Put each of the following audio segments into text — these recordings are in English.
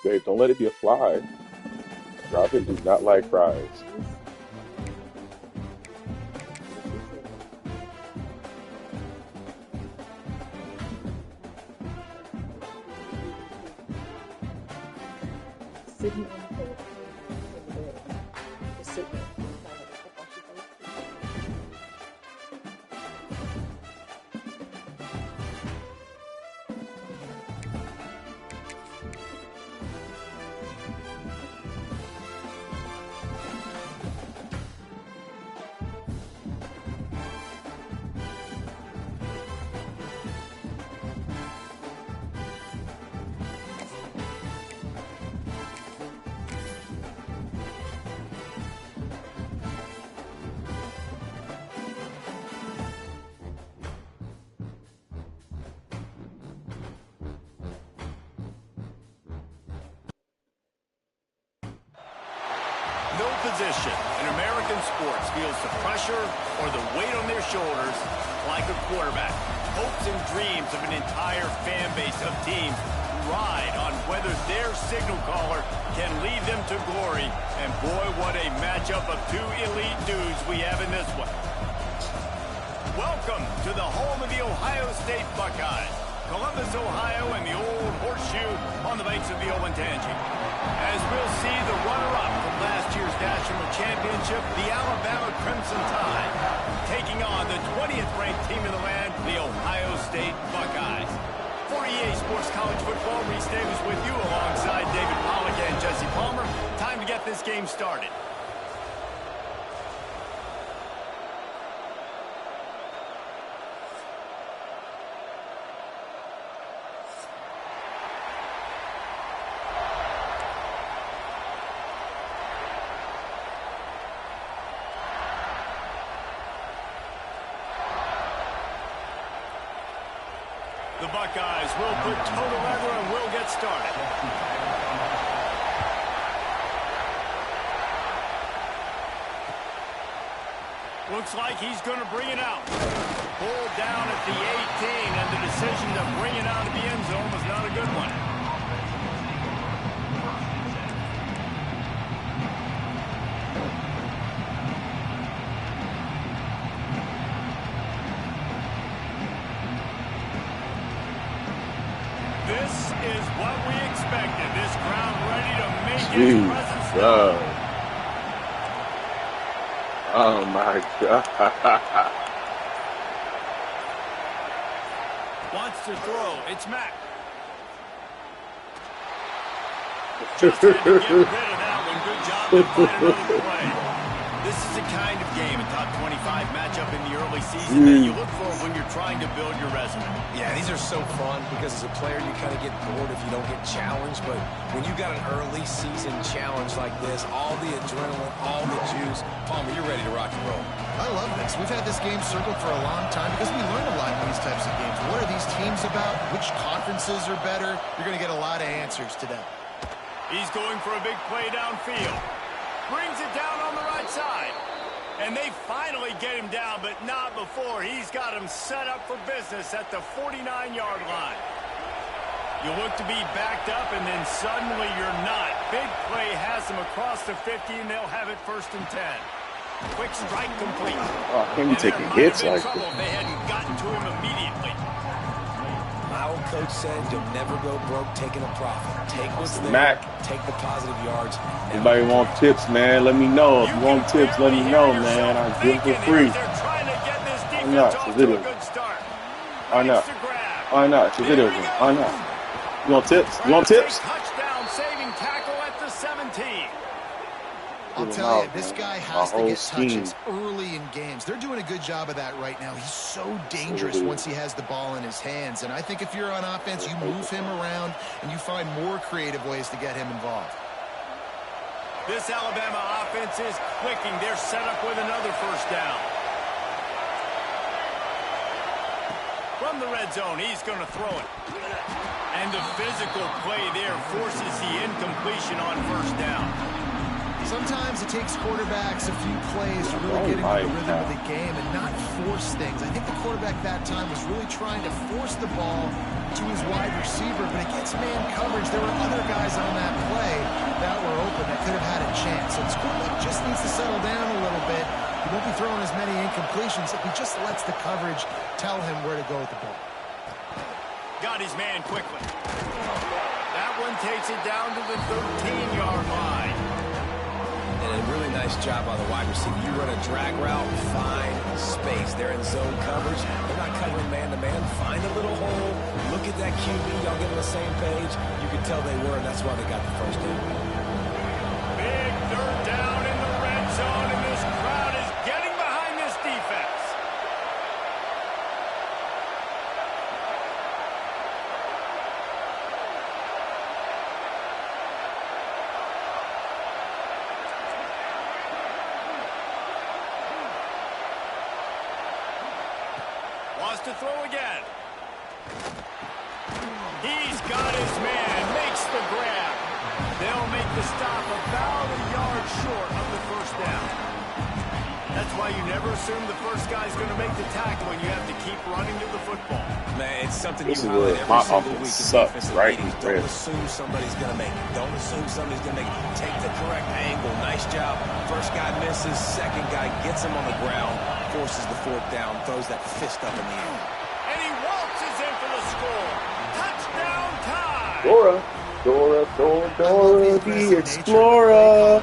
Babe, don't let it be a fly. Robin does not like fries. Sitting on the bed in the bed, just sitting there, kind of like a couple No position in American sports feels the pressure or the weight on their shoulders like a quarterback. Hopes and dreams of an entire fan base of teams ride on whether their signal caller can lead them to glory. And boy, what a matchup of two elite dudes we have in this one. Welcome to the home of the Ohio State Buckeyes. Columbus, Ohio, and the old horseshoe on the banks of the Olentangy. As we'll see the runner-up from last year's national championship, the Alabama Crimson Tide, taking on the 20th ranked team in the land, the Ohio State Buckeyes. For EA Sports College Football, Reese Davis with you alongside David Pollack and Jesse Palmer. Time to get this game started. The Buckeyes will put total leather and will get started. Looks like he's going to bring it out. Pulled down at the 18, and the decision to bring it out of the end zone was not a good one. This is what we expected. This crowd ready to make its presence known. Oh my God. Wants to throw. It's Mack. Just had to get rid of that one. Good job to find another play. This is the kind of game, a top 25 matchup in the early season that you look for when you're trying to build your resume. Yeah, these are so fun because as a player you kind of get bored if you don't get challenged, but when you got an early season challenge like this, all the adrenaline, all the juice, Palmer, you're ready to rock and roll. I love this. We've had this game circled for a long time because we learn a lot in these types of games. What are these teams about? Which conferences are better? You're going to get a lot of answers today. He's going for a big play downfield. Brings it down on the right side. And they finally get him down, but not before. He's got him set up for business at the 49-yard line. You look to be backed up, and then suddenly you're not. Big play has him across the 50, and they'll have it 1st and 10. Quick strike complete. Oh, can't be taking hits like trouble this. if they hadn't gotten to him immediately. My old coach said you'll never go broke taking a profit. Take what's there, Mac. take the positive yards. Anybody want tips, man? Let me know. If you want tips, let me know, man. I'll give them for free. Why not? It's a video. Why not? Why not? It's a video game. Why not? You want tips? You want tips? Touchdown saving tackle at the 17. I'll Get him tell you, out, this man. guy My has to whole get touches scheme. early in games. They're doing a good job of that right now. He's so dangerous once he has the ball in his hands. And I think if you're on offense, you move him around and you find more creative ways to get him involved. This Alabama offense is clicking. They're set up with another 1st down. From the red zone, he's going to throw it. And the physical play there forces the incompletion on 1st down. Sometimes it takes quarterbacks a few plays to really get into the rhythm of the game and not force things. I think the quarterback that time was really trying to force the ball to his wide receiver, but against man coverage, there were other guys on that play that were open that could have had a chance. So this quarterback just needs to settle down a little bit. He won't be throwing as many incompletions if he just lets the coverage tell him where to go with the ball. Got his man quickly. That one takes it down to the 13-yard line. And a really nice job by the wide receiver. You run a drag route, find space. They're in zone coverage. They're not covering man-to-man. Find a little hole. Look at that QB. Y'all get on the same page. You can tell they were, and that's why they got the first down. Big third down in the red zone, and this crowd is getting behind this defense. Wants to throw again. He's got his man, makes the grab. They'll make the stop about a yard short of the first down. That's why you never assume the first guy's going to make the tackle and you have to keep running to the football. Man, it's something This you is highlight where every my single offense week in sucks, defensive right? meetings. Don't assume somebody's going to make it. Don't assume somebody's going to make it. Take the correct angle. Nice job. First guy misses. Second guy gets him on the ground, forces the fourth down, throws that fist up in the air. And he waltzes in for the score. Touchdown time. Dora, the Explorer.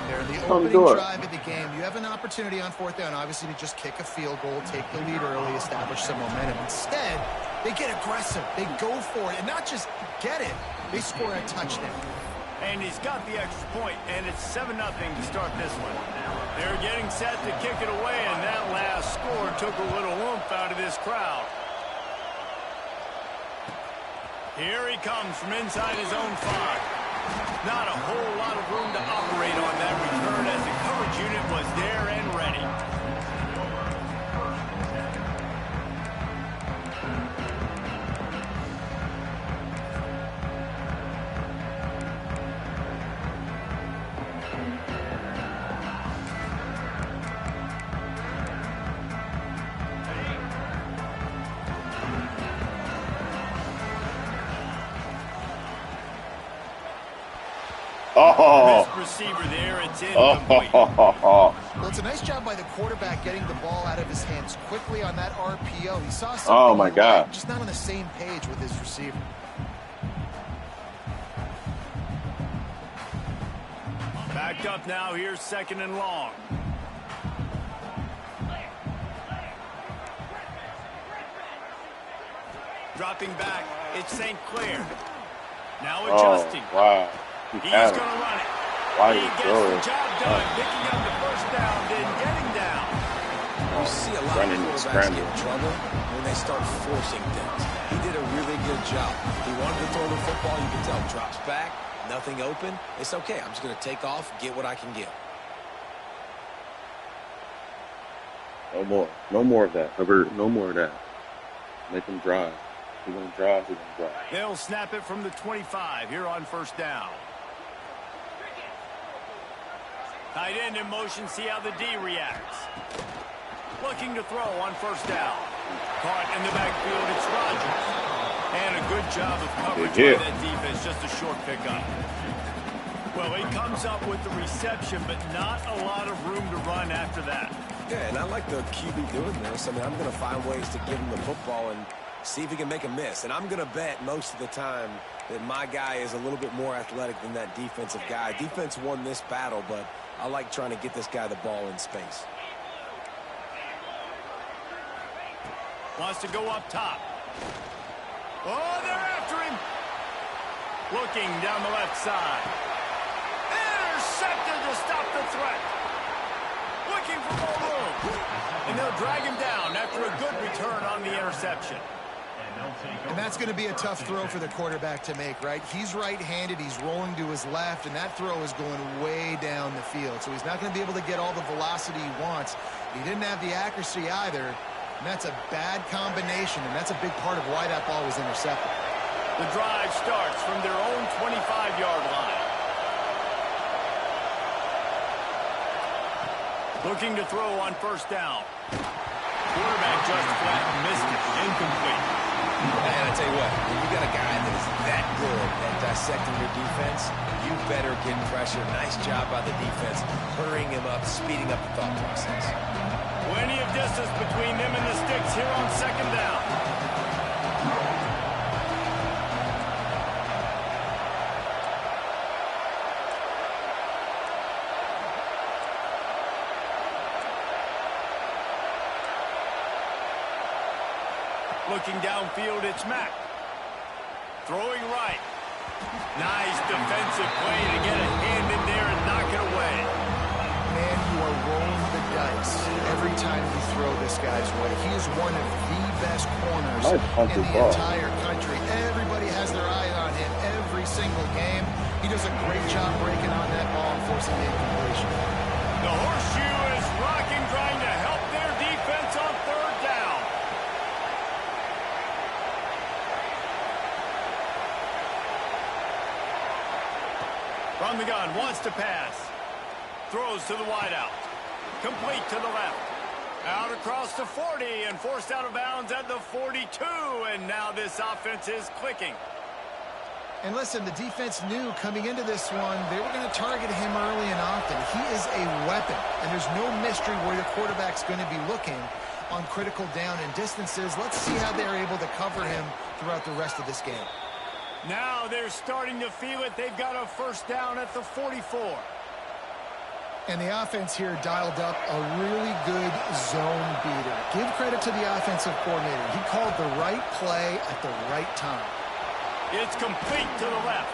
On the opening drive of the game, you have an opportunity on fourth down, obviously, to just kick a field goal, take the lead early, establish some momentum. Instead, they get aggressive. They go for it, and not just get it. They score a touchdown. And he's got the extra point, and it's 7-0 to start this one. They're getting set to kick it away, and that last score took a little oomph out of this crowd. Here he comes from inside his own 5. Not a whole lot of room to operate on that return as the coverage unit was there and ready. Oh, Receiver there, it's incomplete. oh, Well, it's a nice job by the quarterback getting the ball out of his hands quickly on that RPO. He saw something Oh, my God. right, just not on the same page with his receiver. Backed up now, here's 2nd and long. Dropping back, it's St. Clair. Now adjusting. Oh, wow. He's going to run it. Why He you gets throw the it? job done, picking up the first down, then getting down. You see a lot Running of and quarterbacks scrambling. get in trouble when they start forcing things. He did a really good job. He wanted to throw the football. You can tell. Drops back, nothing open. It's okay. I'm just going to take off, get what I can get. No more. No more of that. Hubbard, no more of that. Make him drive. He's going to drive. He's going to drive. They'll snap it from the 25 here on first down. Tight end in motion, see how the D reacts. Looking to throw on first down. Caught in the backfield, it's Rodgers. And a good job of coverage by that defense, just a short pickup. Well, he comes up with the reception, but not a lot of room to run after that. Yeah, and I like the QB doing this. I mean, I'm going to find ways to give him the football and see if he can make a miss. And I'm going to bet most of the time that my guy is a little bit more athletic than that defensive guy. Defense won this battle, but I like trying to get this guy the ball in space. Wants to go up top. Oh, they're after him. Looking down the left side. Intercepted to stop the threat. Looking for more room. And they'll drag him down after a good return on the interception. And that's going to be a tough throw for the quarterback to make, right? He's right-handed, he's rolling to his left, and that throw is going way down the field. So he's not going to be able to get all the velocity he wants. He didn't have the accuracy either, and that's a bad combination, and that's a big part of why that ball was intercepted. The drive starts from their own 25-yard line. Looking to throw on first down. Quarterback just flat missed it. Incomplete. And I tell you what, when you got a guy that is that good at dissecting your defense, you better get pressure. Nice job by the defense, hurrying him up, speeding up the thought process. Plenty of distance between them and the sticks here on second down. Looking downfield, it's Mack. Throwing right. Nice defensive play to get a hand in there and knock it away. Man, you are rolling the dice every time you throw this guy's way. He is one of the best corners in the entire country. Everybody has their eye on him every single game. He does a great job breaking on that ball and forcing the incompletion. The horseshoe is rocking, trying to help their defense on third down. From the gun, wants to pass. Throws to the wideout. Complete to the left. Out across the 40 and forced out of bounds at the 42. And now this offense is clicking. And listen, the defense knew coming into this one, they were going to target him early and often. He is a weapon, and there's no mystery where the quarterback's going to be looking on critical down and distances. Let's see how they're able to cover him throughout the rest of this game. Now they're starting to feel it. They've got a first down at the 44. And the offense here dialed up a really good zone beater. Give credit to the offensive coordinator. He called the right play at the right time. It's complete to the left.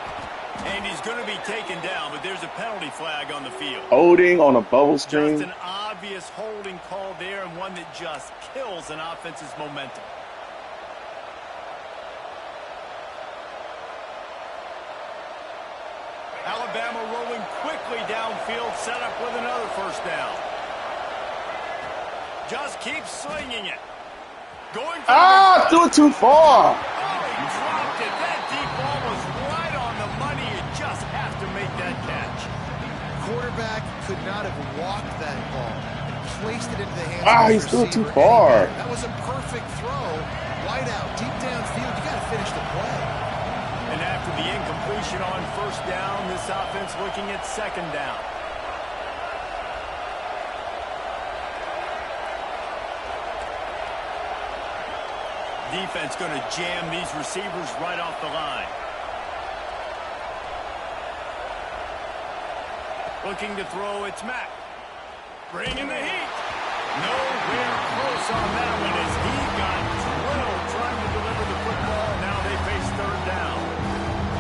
And he's going to be taken down, but there's a penalty flag on the field. Holding on a bubble screen. Just an obvious holding call there, and one that just kills an offense's momentum. Alabama rolling quickly downfield, set up with another first down. Just keep slinging it. Going for threw it too far. Oh, he dropped it. That deep ball was right on the money. You just have to make that catch. Quarterback could not have walked that ball and placed it into the hands of He's still too far. That was a perfect throw. Wide out, deep downfield. You got to finish the play. And after the incompletion on first down, this offense looking at second down. Defense going to jam these receivers right off the line. Looking to throw, it's Mack. Bringing the heat. Nowhere close on that one as he got drilled trying to deliver the football. Now they face third down.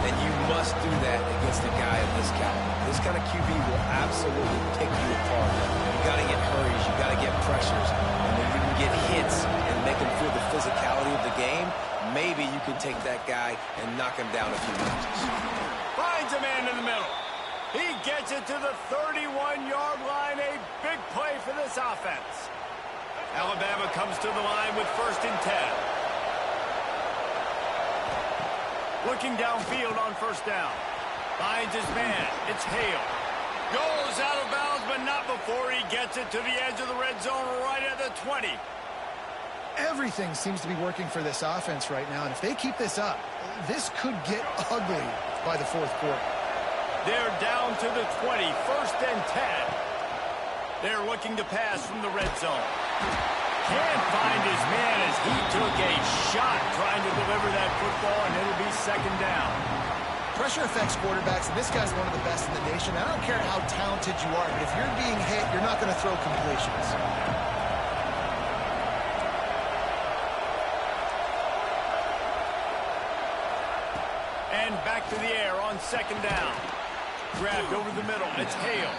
And you must do that against a guy of this caliber. This kind of QB will absolutely pick you apart. You got to get hurries. You got to get pressures. And when you can get hits and make him feel the physicality of the game, maybe you can take that guy and knock him down a few notches. Finds a man in the middle. He gets it to the 31-yard line. A big play for this offense. Alabama comes to the line with first and 10. Looking downfield on first down. Finds his man. It's Hale. Goes out of bounds, but not before he gets it to the edge of the red zone right at the 20. Everything seems to be working for this offense right now, and if they keep this up, this could get ugly by the fourth quarter. They're down to the 20, first and 10. They're looking to pass from the red zone. Can't find his man as he took a shot trying to deliver that football, and it'll be second down. Pressure affects quarterbacks, and this guy's one of the best in the nation. I don't care how talented you are, but if you're being hit, you're not going to throw completions. And back to the air on second down. Grabbed over the middle. It's Hale.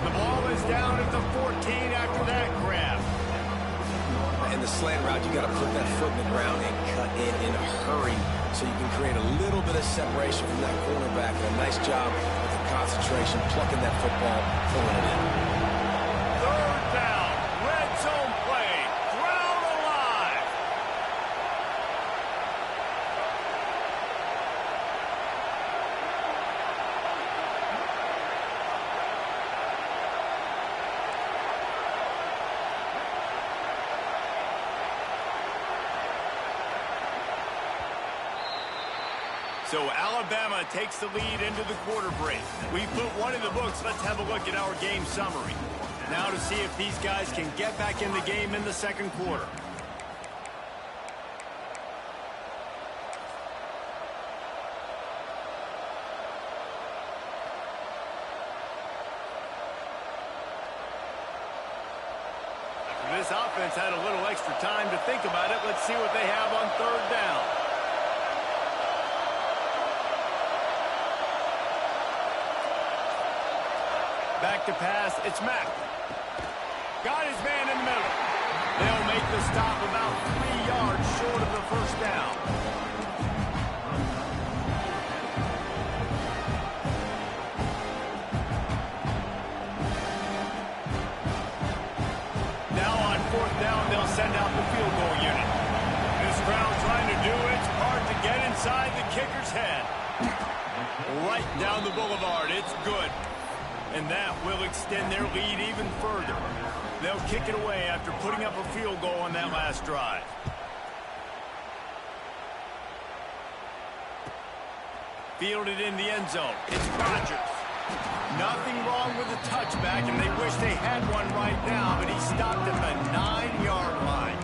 The ball is down at the 14 after that grab. In the slant route, you got to put that foot in the ground and cut in a hurry so you can create a little bit of separation from that cornerback. And a nice job with the concentration, plucking that football, pulling it in. Third down. Red zone play. Crowd alive. So Alabama takes the lead into the quarter break. We put one in the books. Let's have a look at our game summary. Now to see if these guys can get back in the game in the second quarter. This offense had a little extra time to think about it. Let's see what they have on third down. Back to pass, it's Mack. Got his man in the middle. They'll make the stop about 3 yards short of the first down. Now on fourth down, they'll send out the field goal unit. This crowd trying to do its part to get inside the kicker's head. Right down the boulevard, it's good. And that will extend their lead even further. They'll kick it away after putting up a field goal on that last drive. Fielded in the end zone. It's Rodgers. Nothing wrong with the touchback, and they wish they had one right now, but he stopped at the 9-yard line.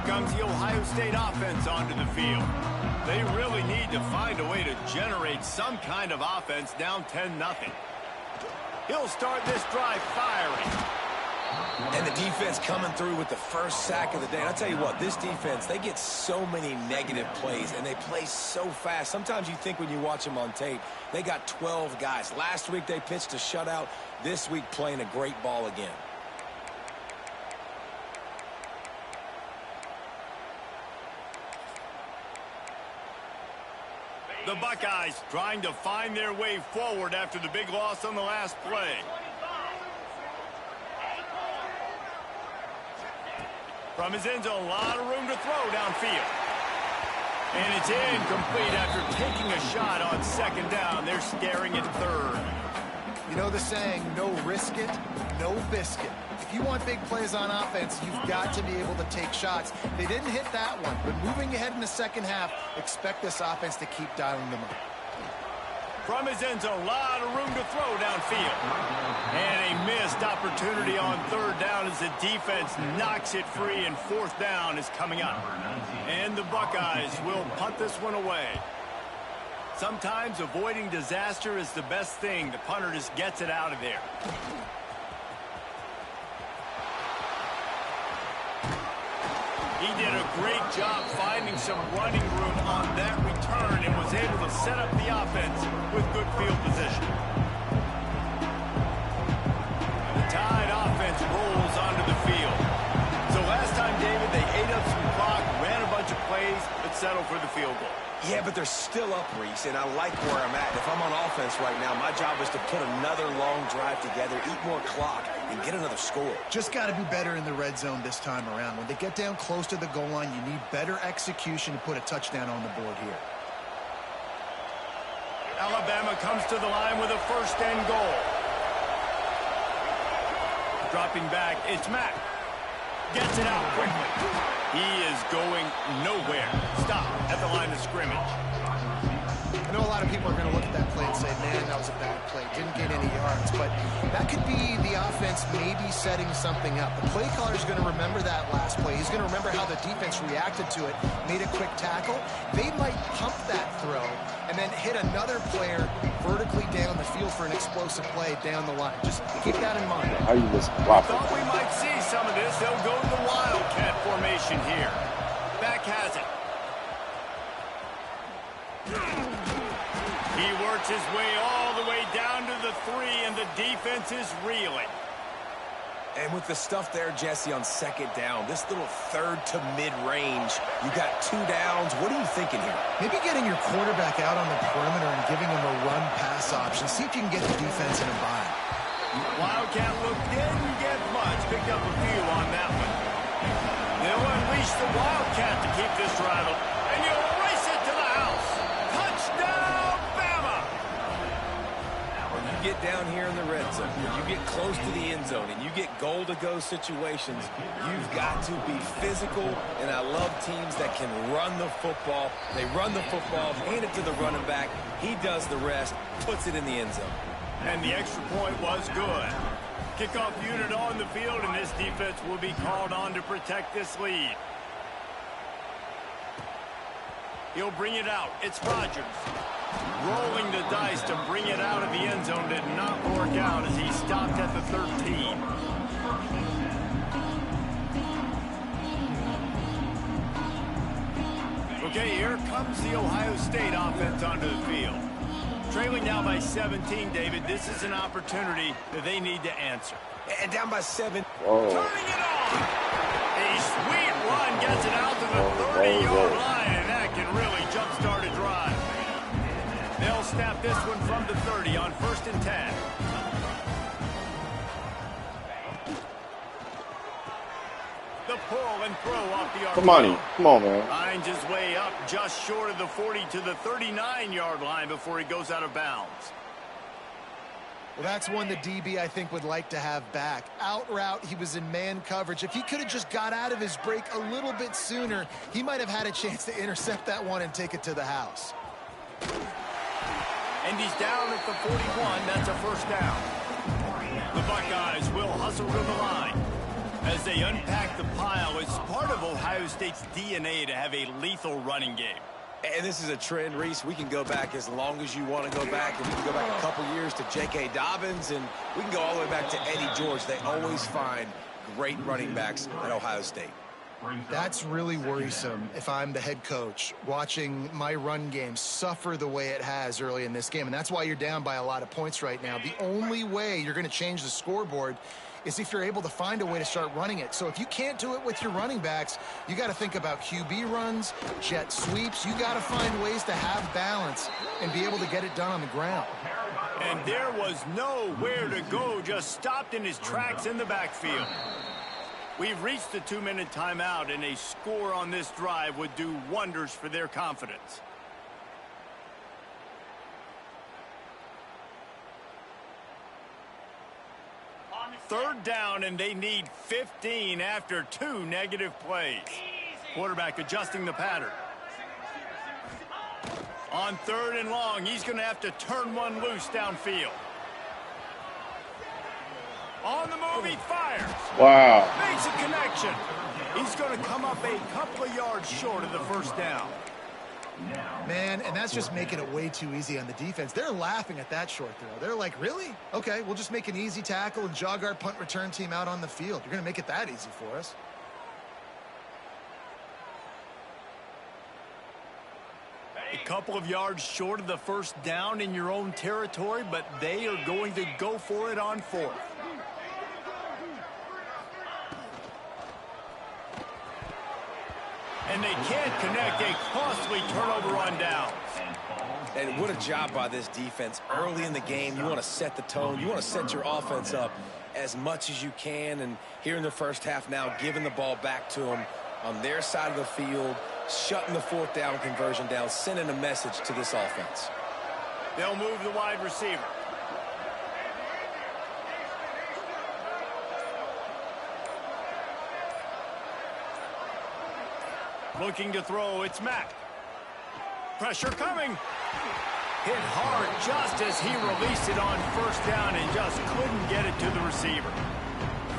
Comes the Ohio State offense onto the field. They really need to find a way to generate some kind of offense down 10-0. He'll start this drive firing. And the defense coming through with the first sack of the day. And I'll tell you what, this defense, they get so many negative plays, and they play so fast. Sometimes you think when you watch them on tape, they got 12 guys. Last week they pitched a shutout. This week playing a great ball again. The Buckeyes trying to find their way forward after the big loss on the last play. From his end zone, a lot of room to throw downfield. And it's incomplete after taking a shot on second down. They're staring at third. You know the saying, no risk it, no biscuit. If you want big plays on offense, you've got to be able to take shots. They didn't hit that one, but moving ahead in the second half, expect this offense to keep dialing them up. From his end zone, a lot of room to throw downfield. And a missed opportunity on third down as the defense knocks it free, and fourth down is coming up. And the Buckeyes will punt this one away. Sometimes avoiding disaster is the best thing. The punter just gets it out of there. He did a great job finding some running room on that return and was able to set up the offense with good field position. The Tide offense rolls onto the field. So last time, David, they ate up some clock, ran a bunch of plays, but settled for the field goal. Yeah, but they're still up, Reese, and I like where I'm at. If I'm on offense right now, my job is to put another long drive together, eat more clock, and get another score. Just got to be better in the red zone this time around. When they get down close to the goal line, you need better execution to put a touchdown on the board here. Alabama comes to the line with a first and goal. Dropping back, it's Mack. Gets it out quickly. He is going nowhere. Stop at the line of scrimmage. I know a lot of people are going to look at that play and say, man, that was a bad play. Didn't gain any yards. But that could be the offense maybe setting something up. The play caller is going to remember that last play. He's going to remember how the defense reacted to it, made a quick tackle. They might pump that throw and then hit another player vertically down the field for an explosive play down the line. Just keep that in mind. How you miss flop? Thought we might see some of this. They'll go to the Wildcat formation here. Mack has it. He works his way all the way down to the 3, and the defense is reeling. And with the stuff there, Jesse, on second down, this little third to mid-range, you got 2 downs. What are you thinking here? Maybe getting your quarterback out on the perimeter and giving him a run-pass option. See if you can get the defense in a bind. Wildcat look didn't get much. Picked up a few on that one. They'll unleash the Wildcat to keep this drive up. And you'll race it to the house. Touchdown, Bama! get down here in the red zone, when you get close to the end zone and you get goal-to-go situations, you've got to be physical, and I love teams that can run the football. They run the football, hand it to the running back. He does the rest, puts it in the end zone. And the extra point was good. Kickoff unit on the field, and this defense will be called on to protect this lead. He'll bring it out. It's Rodgers. Rolling the dice to bring it out of the end zone did not work out as he stopped at the 13. Okay, here comes the Ohio State offense onto the field. Trailing now by 17, David. This is an opportunity that they need to answer. And down by 7. Turning it on. A sweet run gets it out to the 30-yard line, and that can really jumpstart a drive. They'll snap this one from the 30 on 1st and 10. The pull and throw off the arc. Come on, come on, man. Finds his way up just short of the 40 to the 39-yard line before he goes out of bounds. Well, that's one the DB, I think, would like to have back. Out route, he was in man coverage. If he could have just got out of his break a little bit sooner, he might have had a chance to intercept that one and take it to the house. And he's down at the 41. That's a first down. The Buckeyes will hustle to the line. As they unpack the pile, it's part of Ohio State's DNA to have a lethal running game. And this is a trend, Reese. We can go back as long as you want to go back. And we can go back a couple years to J.K. Dobbins, and we can go all the way back to Eddie George. They always find great running backs at Ohio State. That's really worrisome if I'm the head coach, watching my run game suffer the way it has early in this game. And that's why you're down by a lot of points right now. The only way you're going to change the scoreboard is if you're able to find a way to start running it. So if you can't do it with your running backs, you got to think about QB runs, jet sweeps. You got to find ways to have balance and be able to get it done on the ground. And there was nowhere to go, just stopped in his tracks in the backfield. We've reached the 2-minute timeout, and a score on this drive would do wonders for their confidence. Third down, and they need 15 after 2 negative plays. Quarterback adjusting the pattern. On 3rd and long, he's going to have to turn one loose downfield. On the move, he fires. Wow. Makes a connection. He's going to come up a couple of yards short of the first down. Man, and that's just making it way too easy on the defense. They're laughing at that short throw. They're like, really? Okay, we'll just make an easy tackle and jog our punt return team out on the field. You're going to make it that easy for us. A couple of yards short of the first down in your own territory, but they are going to go for it on 4th. And they can't connect. A costly turnover on downs. And what a job by this defense. Early in the game, you want to set the tone. You want to set your offense up as much as you can. And here in the first half now, giving the ball back to them on their side of the field, shutting the 4th down conversion down, sending a message to this offense. They'll move the wide receiver. Looking to throw, it's Mack. Pressure coming. Hit hard just as he released it on 1st down and just couldn't get it to the receiver.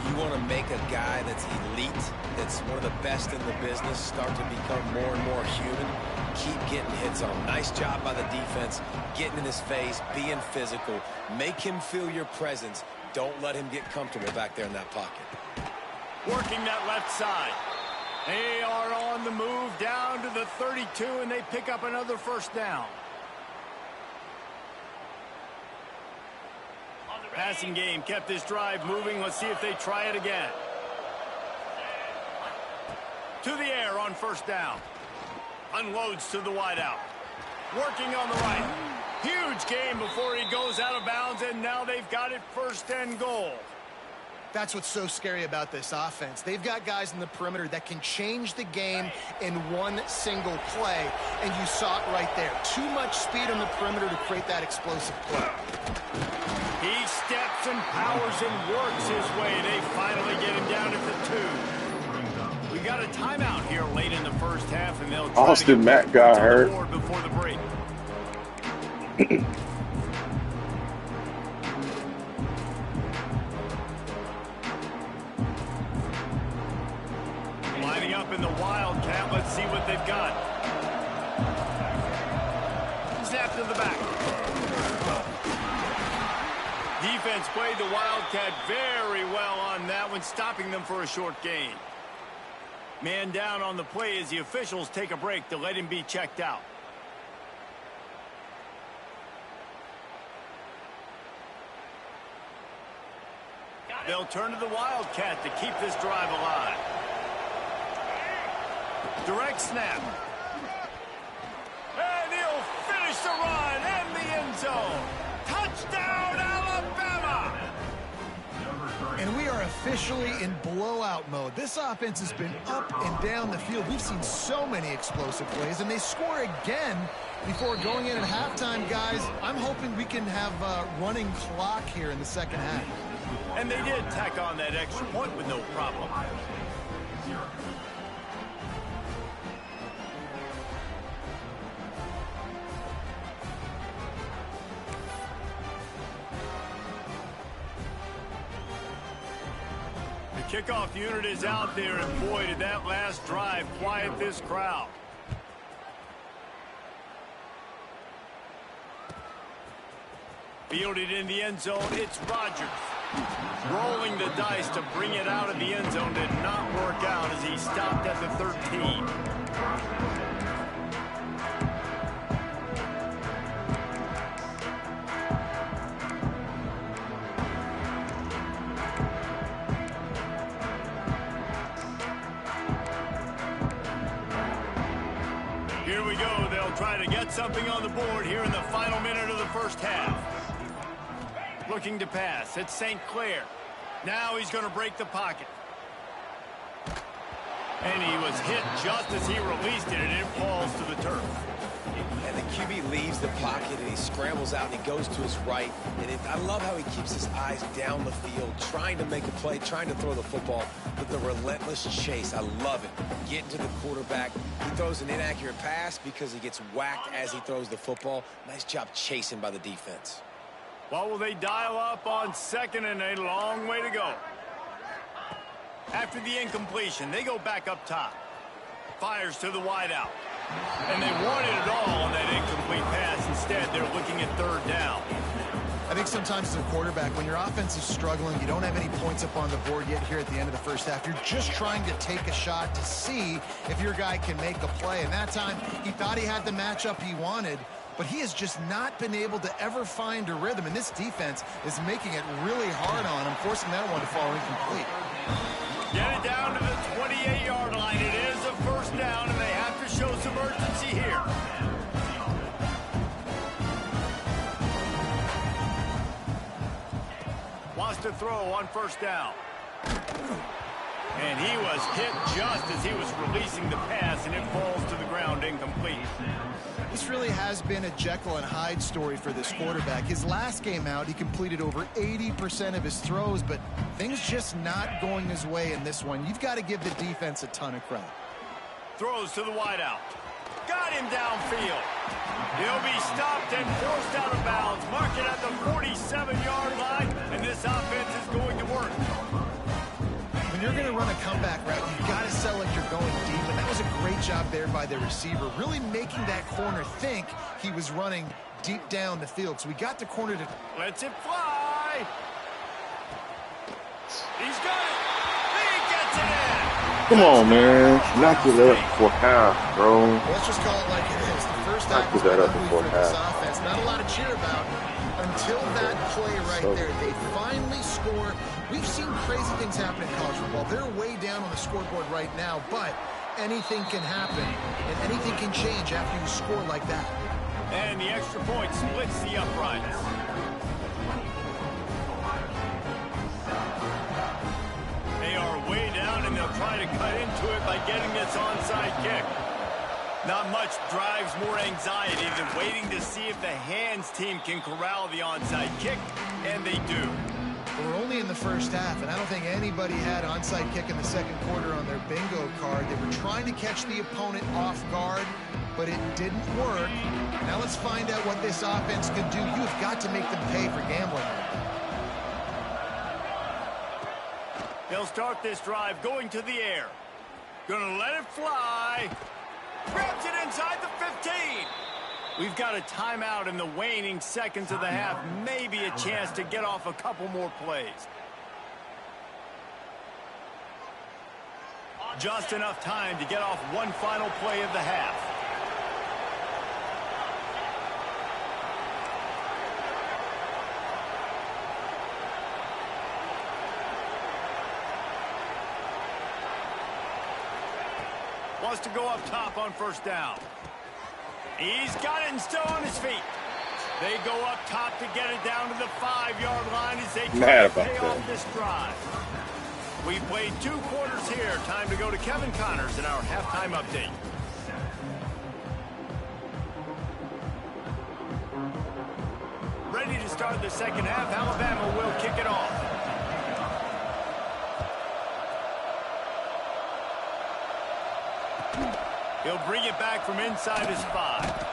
You want to make a guy that's elite, that's one of the best in the business, start to become more and more human. Keep getting hits on him. Nice job by the defense, getting in his face, being physical. Make him feel your presence. Don't let him get comfortable back there in that pocket. Working that left side. They are on the move down to the 32, and they pick up another 1st down. Passing game kept this drive moving. Let's see if they try it again. To the air on 1st down. Unloads to the wideout. Working on the right. Huge game before he goes out of bounds, and now they've got it 1st and goal. That's what's so scary about this offense. They've got guys in the perimeter that can change the game in one single play, and you saw it right there. Too much speed on the perimeter to create that explosive play. He steps and powers and works his way. They finally get him down at the 2. We got a timeout here late in the first half, and they'll try Austin to Mack got hurt before the break. Lining up in the Wildcat. Let's see what they've got. Snap to the back. Defense played the Wildcat very well on that one, stopping them for a short gain. Man down on the play as the officials take a break to let him be checked out. They'll turn to the Wildcat to keep this drive alive. Direct snap. And he'll finish the run and the end zone. Touchdown, Alabama! And we are officially in blowout mode. This offense has been up and down the field. We've seen so many explosive plays, and they score again before going in at halftime, guys. I'm hoping we can have a running clock here in the second half. And they did tack on that extra point with no problem. The kickoff unit is out there, and boy, did that last drive quiet this crowd. Fielded in the end zone, it's Rodgers. Rolling the dice to bring it out of the end zone did not work out as he stopped at the 13. Here we go. They'll try to get something on the board here in the final minute of the first half. Looking to pass. It's St. Clair. Now he's going to break the pocket. And he was hit just as he released it, and it falls to the turf. And the QB leaves the pocket, and he scrambles out, and he goes to his right. And I love how he keeps his eyes down the field, trying to make a play, trying to throw the football, but the relentless chase. I love it. Getting to the quarterback. He throws an inaccurate pass because he gets whacked as he throws the football. Nice job chasing by the defense. Well, will they dial up on second and a long way to go? After the incompletion, they go back up top. Fires to the wideout. And they wanted it all on that incomplete pass. Instead, they're looking at third down. I think sometimes as a quarterback, when your offense is struggling, you don't have any points up on the board yet here at the end of the first half. You're just trying to take a shot to see if your guy can make a play. And that time, he thought he had the matchup he wanted, but he has just not been able to ever find a rhythm. And this defense is making it really hard on him, forcing that one to fall incomplete. Get it down to the 28-yard line. It is a first down, and they have to show some urgency here. Wants to throw on first down. And he was hit just as he was releasing the pass, and it falls to the ground incomplete. This really has been a Jekyll and Hyde story for this quarterback. His last game out, he completed over 80% of his throws, but things just not going his way in this one. You've got to give the defense a ton of credit. Throws to the wideout. Got him downfield. He'll be stopped and forced out of bounds. Mark it at the 47-yard line, and this offense is going to work. When you're going to run a comeback route, you've got to sell like you're going deep, and that was a great job there by the receiver, really making that corner think he was running deep down the field. So we got the corner to... Lets it fly. He's got it. He gets it in. Come on, man. Knock it up for half, bro. Let's just call it like it is. The first half Knock was that up ugly before for this half. offense. Not a lot to cheer about until that play right there. They finally score. We've seen crazy things happen in college football. They're way down on the scoreboard right now, but anything can happen, and anything can change after you score like that. And the extra point splits the uprights. to cut into it by getting this onside kick. Not much drives more anxiety than waiting to see if the hands team can corral the onside kick, and they do. We're only in the first half, and I don't think anybody had onside kick in the second quarter on their bingo card. They were trying to catch the opponent off guard, but it didn't work. Now let's find out what this offense can do. You've got to make them pay for gambling. They'll start this drive going to the air. Gonna let it fly. Grabs it inside the 15. We've got a timeout in the waning seconds of the half. Maybe a chance to get off a couple more plays. Just enough time to get off one final play of the half. Wants to go up top on first down. He's got it and still on his feet. They go up top to get it down to the 5-yard line as they try to pay off this drive. We've played 2 quarters here. Time to go to Kevin Connors in our halftime update. Ready to start the second half. Alabama will kick it off. He'll bring it back from inside his 5.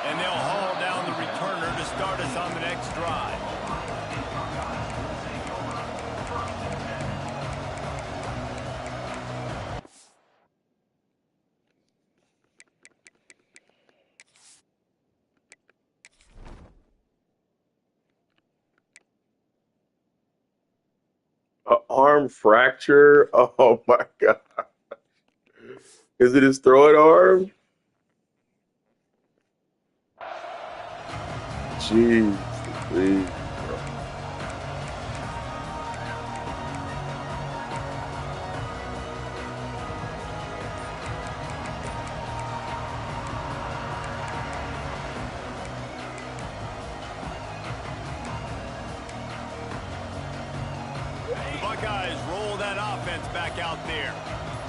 And they'll haul down the returner to start us on the next drive. Arm fracture? Oh my God. Is it his throwing arm? Jeez, please. The Buckeyes roll that offense back out there.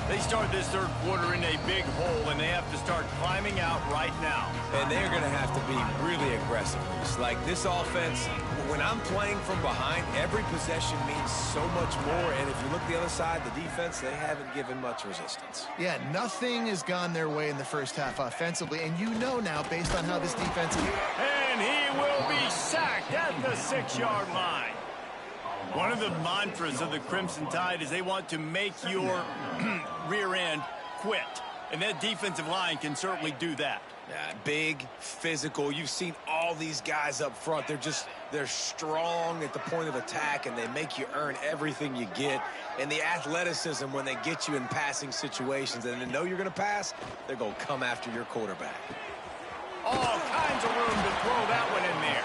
They start this third quarter in a big hole, and they have to start climbing out right now. And they're going to have to be really aggressive. Like this offense, when I'm playing from behind, every possession means so much more. And if you look the other side, the defense, they haven't given much resistance. Yeah, nothing has gone their way in the first half offensively. And you know now, based on how this defense is. And he will be sacked at the 6-yard line. One of the mantras of the Crimson Tide is they want to make your rear end quit. And that defensive line can certainly do that. Yeah, big, physical. You've seen all these guys up front. They're strong at the point of attack, and they make you earn everything you get. And the athleticism when they get you in passing situations and they know you're going to pass, they're going to come after your quarterback. All kinds of room to throw that one in there.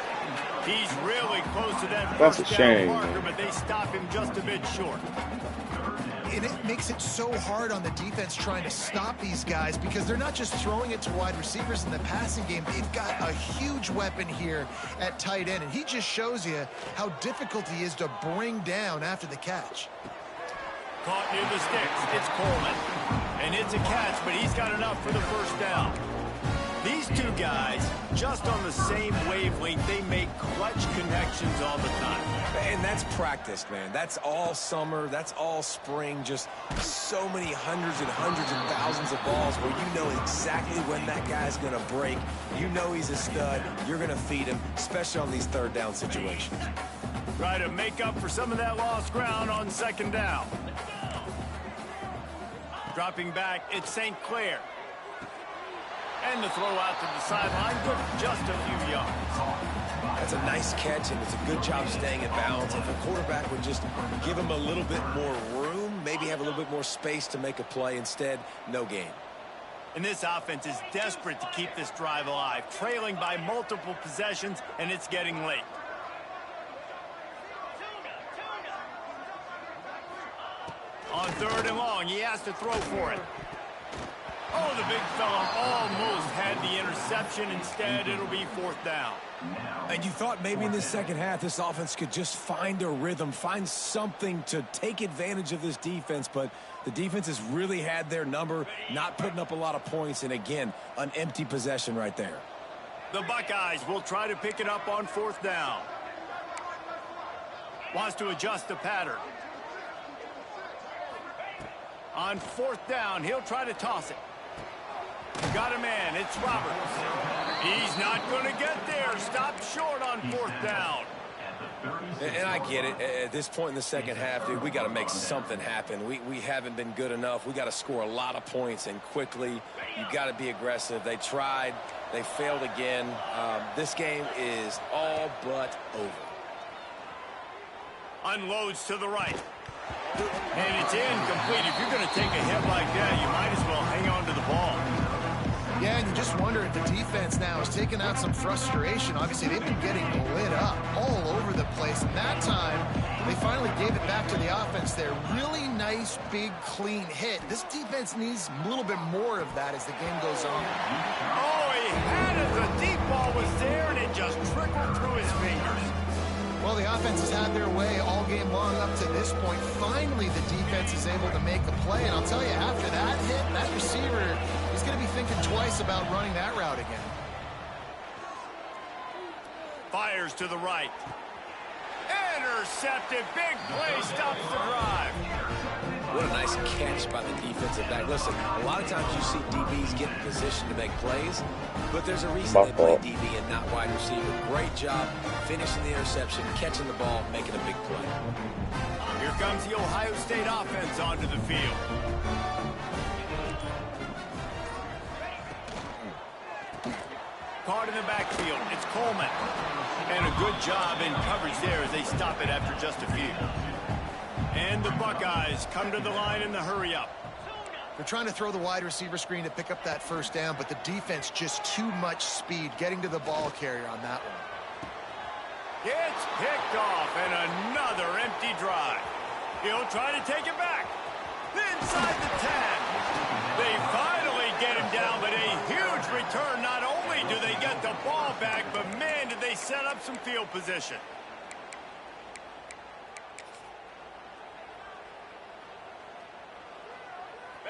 He's really close to that That's first a shame, down marker, man. but they stop him just a bit short. And it makes it so hard on the defense trying to stop these guys because they're not just throwing it to wide receivers in the passing game. They've got a huge weapon here at tight end, and he just shows you how difficult he is to bring down after the catch. Caught near the sticks. It's Coleman. And it's a catch, but he's got enough for the first down. These two guys, just on the same wavelength, they make clutch connections all the time. And that's practice, man. That's all summer. That's all spring. Just so many hundreds and thousands of balls where you know exactly when that guy's going to break. You know he's a stud. You're going to feed him, especially on these third down situations. Try to make up for some of that lost ground on second down. Dropping back, it's St. Clair. And the throw out to the sideline, good for just a few yards. That's a nice catch, and it's a good job staying in bounds. If a quarterback would just give him a little bit more room, maybe have a little bit more space to make a play. Instead, no gain. And this offense is desperate to keep this drive alive, trailing by multiple possessions, and it's getting late. On third and long, he has to throw for it. Oh, the big fella almost had the interception. Instead, it'll be 4th down. And you thought maybe in the second half this offense could just find a rhythm, find something to take advantage of this defense, but the defense has really had their number, not putting up a lot of points, and again, an empty possession right there. The Buckeyes will try to pick it up on 4th down. Wants to adjust the pattern. On 4th down, he'll try to toss it. Got a man. It's Roberts. He's not going to get there. Stopped short on 4th down. And I get it. At this point in the second half, dude, we got to make something happen. We haven't been good enough. We got to score a lot of points and quickly. You got to be aggressive. They tried. They failed again. This game is all but over. Unloads to the right. And it's incomplete. If you're going to take a hit like that, you might as well hang on to the ball. Yeah, and you just wonder if the defense now is taking out some frustration. Obviously, they've been getting lit up all over the place. And that time, they finally gave it back to the offense there. Really nice, big, clean hit. This defense needs a little bit more of that as the game goes on. Oh, he had it. The deep ball was there, and it just trickled through his fingers. Well, the offense has had their way all game long up to this point. Finally, the defense is able to make a play. And I'll tell you, after that hit, that receiver is going to be thinking twice about running that route again. Fires to the right. Intercepted. Big play. Stops the drive. What a nice catch by the defensive back. Listen, a lot of times you see DBs get in position to make plays, but there's a reason they play DB and not wide receiver. Great job finishing the interception, catching the ball, making a big play. Here comes the Ohio State offense onto the field. Caught in the backfield. It's Coleman. And a good job in coverage there as they stop it after just a few. And the Buckeyes come to the line in the hurry up. They're trying to throw the wide receiver screen to pick up that 1st down, but the defense just too much speed getting to the ball carrier on that one. It's picked off and another empty drive. He'll try to take it back. Inside the 10. They finally get him down, but a huge return. Not only do they get the ball back, but man, did they set up some field position.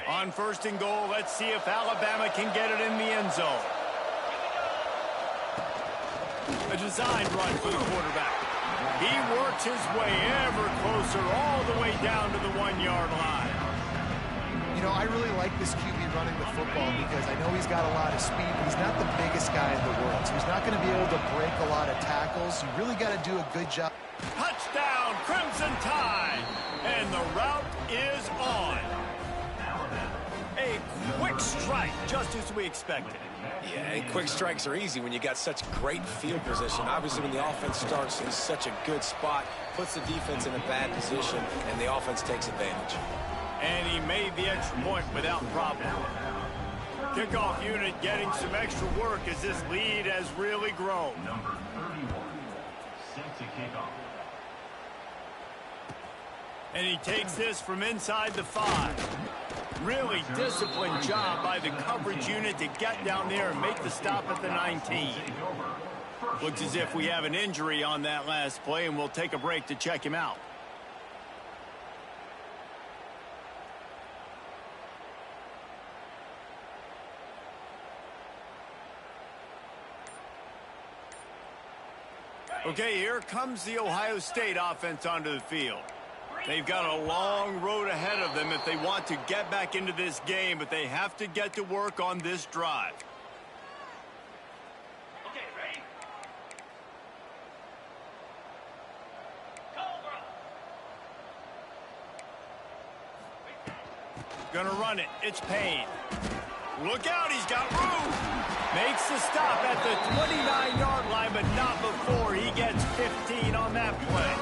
On 1st and goal, let's see if Alabama can get it in the end zone. A designed run for the quarterback. He works his way ever closer all the way down to the 1-yard line. You know, I really like this QB running the football because I know he's got a lot of speed, but he's not the biggest guy in the world. So he's not going to be able to break a lot of tackles. You really got to do a good job. Touchdown, Crimson Tide. And the route is on. A quick strike, just as we expected. Yeah, and quick strikes are easy when you got such great field position. Obviously, when the offense starts in such a good spot, puts the defense in a bad position, and the offense takes advantage. And he made the extra point without problem. Kickoff unit getting some extra work as this lead has really grown. Number 31, set to kick off. And he takes this from inside the 5. Really disciplined job by the coverage unit to get down there and make the stop at the 19. Looks as if we have an injury on that last play, and we'll take a break to check him out. Okay, here comes the Ohio State offense onto the field. They've got a long road ahead of them if they want to get back into this game, but they have to get to work on this drive. Okay, ready? Gonna run it. It's Payne. Look out, he's got room. Makes the stop at the 29-yard line, but not before he gets 15 on that play.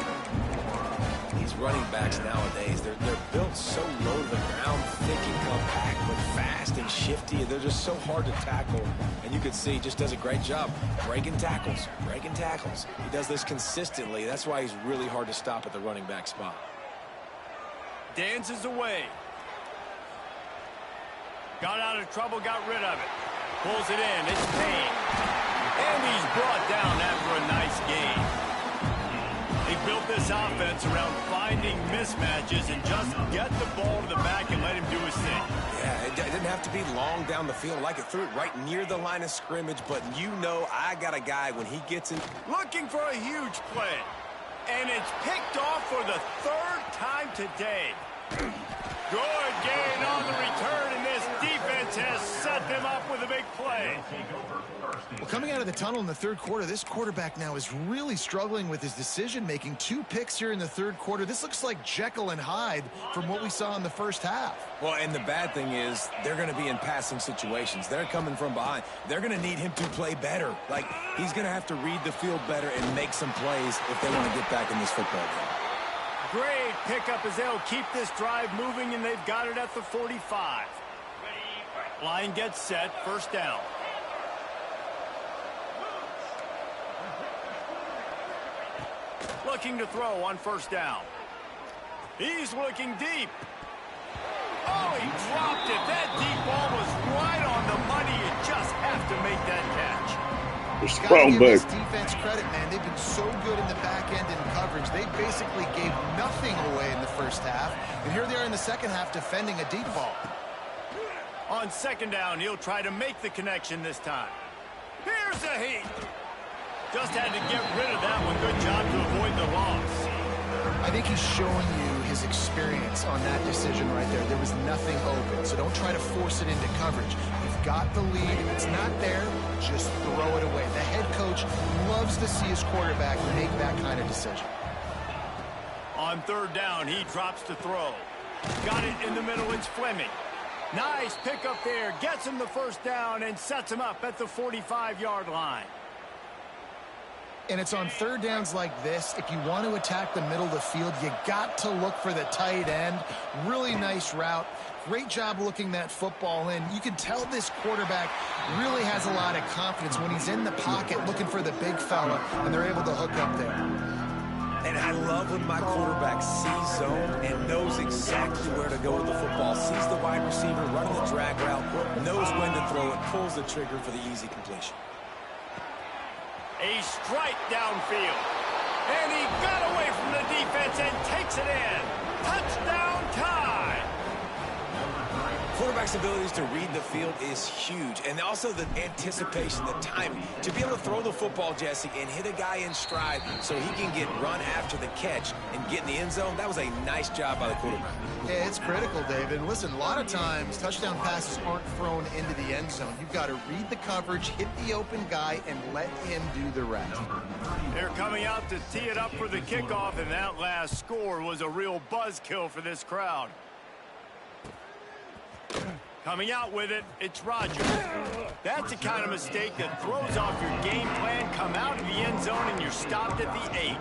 These running backs nowadays, they're built so low to the ground, thick and compact, but fast and shifty. They're just so hard to tackle. And you can see he just does a great job breaking tackles, breaking tackles. He does this consistently. That's why he's really hard to stop at the running back spot. Dances away. Got out of trouble, got rid of it. Pulls it in, it's Payne. And he's brought down after a nice game. He built this offense around finding mismatches and just get the ball to the back and let him do his thing. Yeah, it didn't have to be long down the field. Like it threw it right near the line of scrimmage, but you know I got a guy when he gets in. Looking for a huge play. And it's picked off for the third time today. Good gain on the return, and this defense has set them up with a big play. Well, coming out of the tunnel in the third quarter, this quarterback now is really struggling with his decision-making. 2 picks here in the third quarter. This looks like Jekyll and Hyde from what we saw in the first half. Well, and the bad thing is they're going to be in passing situations. They're coming from behind. They're going to need him to play better. Like, he's going to have to read the field better and make some plays if they want to get back in this football game. Great pickup as they'll keep this drive moving, and they've got it at the 45. Line gets set, first down. Looking to throw on first down. He's looking deep. Oh, he dropped it. That deep ball was right on the money. You just have to make that catch. Gotta give this defense credit, man. They've been so good in the back end in coverage. They basically gave nothing away in the first half. And here they are in the second half defending a deep ball. On second down, he'll try to make the connection this time. Here's a heat. Just had to get rid of that one. Good job to avoid the loss. I think he's showing you his experience on that decision right there. There was nothing open, so don't try to force it into coverage. You've got the lead. If it's not there, just throw it away. The head coach loves to see his quarterback make that kind of decision. On third down, he drops to throw. Got it in the middle, it's Fleming. Nice pickup there. Gets him the first down and sets him up at the 45-yard line. And it's on third downs like this. If you want to attack the middle of the field, you got to look for the tight end. Really nice route. Great job looking that football in. You can tell this quarterback really has a lot of confidence when he's in the pocket looking for the big fella, and they're able to hook up there. And I love when my quarterback sees zone and knows exactly where to go with the football. Sees the wide receiver running the drag route, knows when to throw it, pulls the trigger for the easy completion. A strike downfield. And he got away from the defense and takes it in. Touchdown time. Quarterback's abilities to read the field is huge. And also the anticipation, the timing. To be able to throw the football, Jesse, and hit a guy in stride so he can get run after the catch and get in the end zone, that was a nice job by the quarterback. Yeah, it's critical, David. And listen, a lot of times touchdown passes aren't thrown into the end zone. You've got to read the coverage, hit the open guy, and let him do the rest. They're coming out to tee it up for the kickoff, and that last score was a real buzzkill for this crowd. Coming out with it, it's Rodgers. That's the kind of mistake that throws off your game plan. Come out of the end zone, and you're stopped at the 8.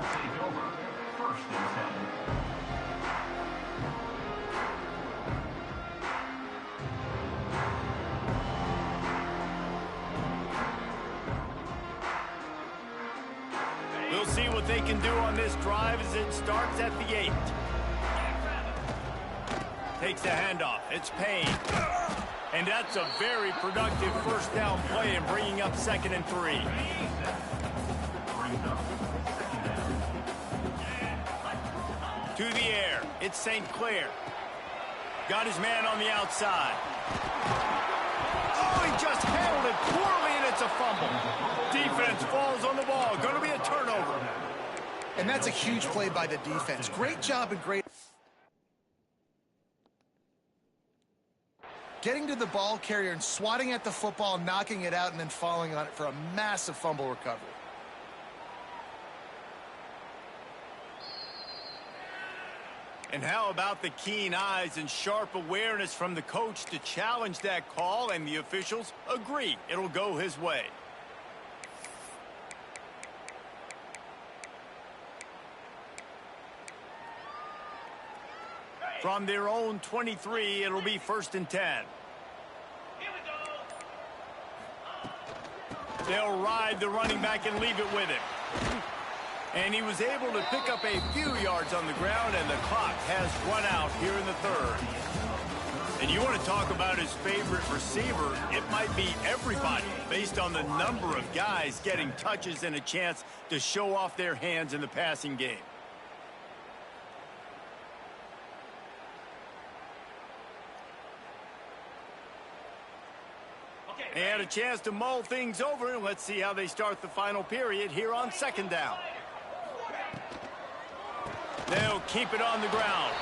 We'll see what they can do on this drive as it starts at the 8. Takes the handoff. It's Payne. And that's a very productive first down play and bringing up 2nd and 3. To the air. It's St. Clair. Got his man on the outside. Oh, he just handled it poorly, and it's a fumble. Defense falls on the ball. Going to be a turnover. And that's a huge play by the defense. Great job and great. Getting to the ball carrier and swatting at the football, knocking it out, and then falling on it for a massive fumble recovery. And how about the keen eyes and sharp awareness from the coach to challenge that call, and the officials agree it'll go his way. From their own 23, it'll be 1st and 10. They'll ride the running back and leave it with him. And he was able to pick up a few yards on the ground, and the clock has run out here in the 3rd. And And you want to talk about his favorite receiver, it might be everybody, based on the number of guys getting touches and a chance to show off their hands in the passing game. And a chance to mull things over. Let's see how they start the final period here on second down. They'll keep it on the ground.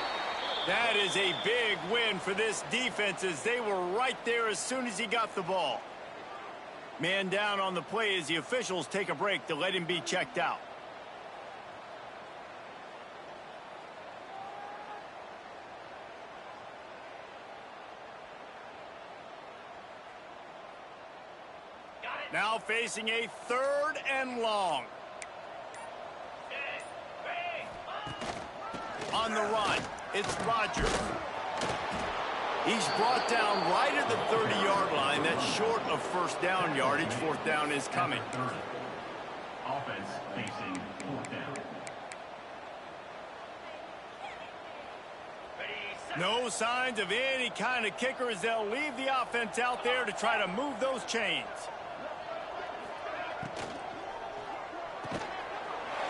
That is a big win for this defense as they were right there as soon as he got the ball. Man down on the play as the officials take a break to let him be checked out. Now facing a 3rd and long. On the run, it's Rodgers. He's brought down right at the 30-yard line. That's short of first down yardage. 4th down is coming. Offense facing 4th down. No signs of any kind of kicker as they'll leave the offense out there to try to move those chains.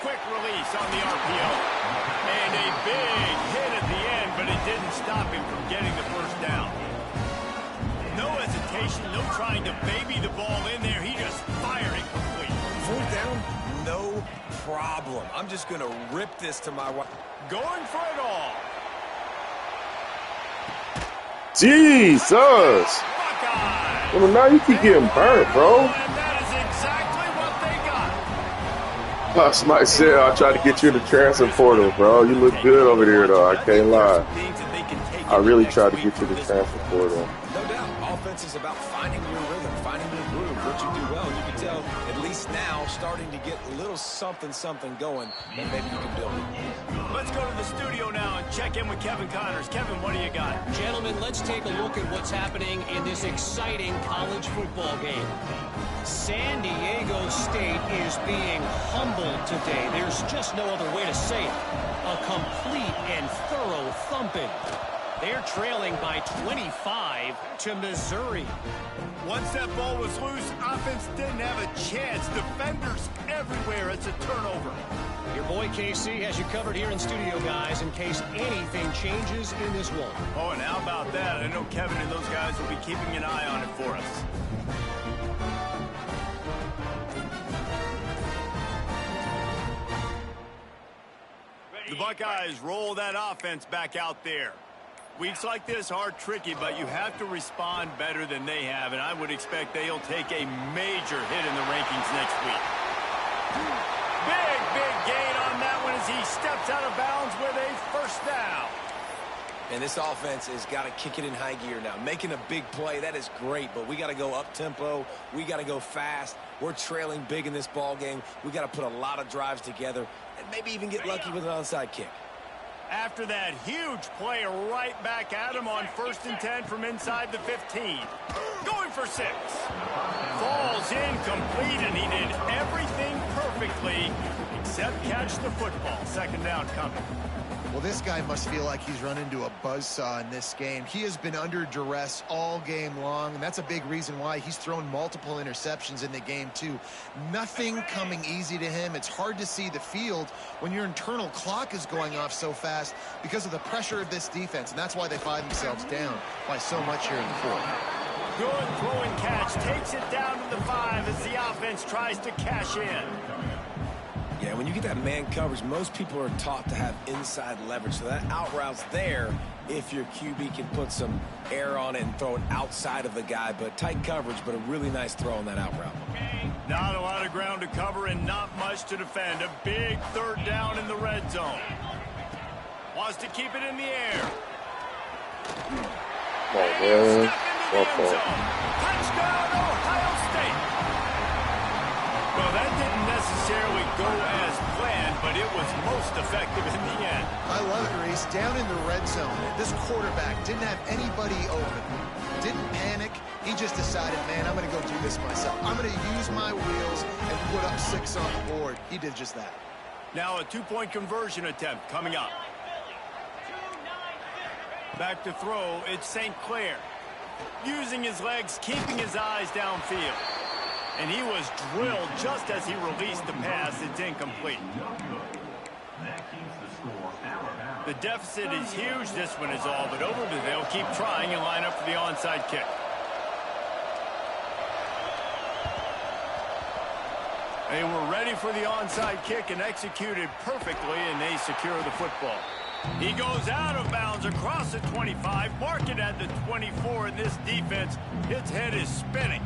Quick release on the RPO. And a big hit at the end, but it didn't stop him from getting the first down. No hesitation, no trying to baby the ball in there. He just fired it complete. 4th down, no problem. I'm just going to rip this to my... Going for it all. Jesus! Buckeyes. Well, now you keep getting burnt, bro. And that is exactly what they got. Somebody said I tried to get you in the transfer portal, bro. You look good over there, though. I can't lie. I really tried to get you in the transfer portal. No doubt. Offense is about finding your rhythm, finding your groove, what you do well. And you can tell, at least now, starting to get a little something going that maybe you can build. Let's go to the studio now and check in with Kevin Connors. Kevin, what do you got? Gentlemen, let's take a look at what's happening in this exciting college football game. San Diego State is being humbled today. There's just no other way to say it. A complete and thorough thumping. They're trailing by 25 to Missouri. Once that ball was loose, offense didn't have a chance. Defenders everywhere. It's a turnover. Your boy KC has you covered here in studio, guys, in case anything changes in this one. Oh, and how about that? I know Kevin and those guys will be keeping an eye on it for us. The Buckeyes roll that offense back out there. Weeks like this are tricky, but you have to respond better than they have, and I would expect they'll take a major hit in the rankings next week. Big gain on that one as he steps out of bounds with a first down. And this offense has got to kick it in high gear now. Making a big play, that is great, but we got to go up-tempo. We got to go fast. We're trailing big in this ball game. We got to put a lot of drives together and maybe even get lucky with an onside kick. After that huge play, right back at him on 1st and 10 from inside the 15. Going for 6. Falls incomplete, and he did everything perfectly except catch the football. 2nd down coming. Well, this guy must feel like he's run into a buzzsaw in this game. He has been under duress all game long, and that's a big reason why he's thrown multiple interceptions in the game, too. Nothing coming easy to him. It's hard to see the field when your internal clock is going off so fast because of the pressure of this defense, and that's why they find themselves down by so much here in the 4th. Good throw and catch. Takes it down to the 5 as the offense tries to cash in. Yeah, when you get that man coverage, most people are taught to have inside leverage. So that out route's there if your QB can put some air on it and throw it outside of the guy. But tight coverage, but a really nice throw on that out route. Not a lot of ground to cover and not much to defend. A big 3rd down in the red zone. Wants to keep it in the air. Oh, man. Touchdown, Ohio State. Well, that didn't necessarily go as planned, but it was most effective in the end. I love it, Reese. Down in the red zone, this quarterback didn't have anybody open. Didn't panic. He just decided, man, I'm going to go do this myself. I'm going to use my wheels and put up 6 on the board. He did just that. Now a 2-point conversion attempt coming up. Back to throw, it's St. Clair. Using his legs, keeping his eyes downfield. And he was drilled just as he released the pass. It's incomplete. The deficit is huge. This one is all but over, but they'll keep trying and line up for the onside kick. They were ready for the onside kick and executed perfectly, and they secure the football. He goes out of bounds across the 25, mark it at the 24, and this defense, its head is spinning.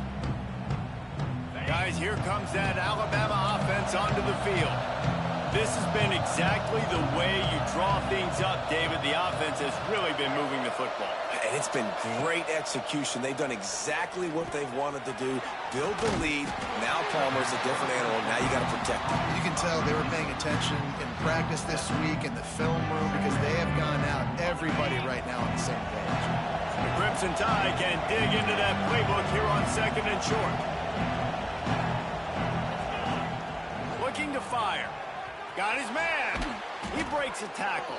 Guys, here comes that Alabama offense onto the field. This has been exactly the way you draw things up, David. The offense has really been moving the football. And it's been great execution. They've done exactly what they've wanted to do. Build the lead. Now Palmer's a different animal. Now you got to protect him. You can tell they were paying attention in practice this week in the film room because they have gone out, everybody right now on the same page. The Crimson Tide can dig into that playbook here on 2nd and short. Looking to fire. Got his man. He breaks a tackle.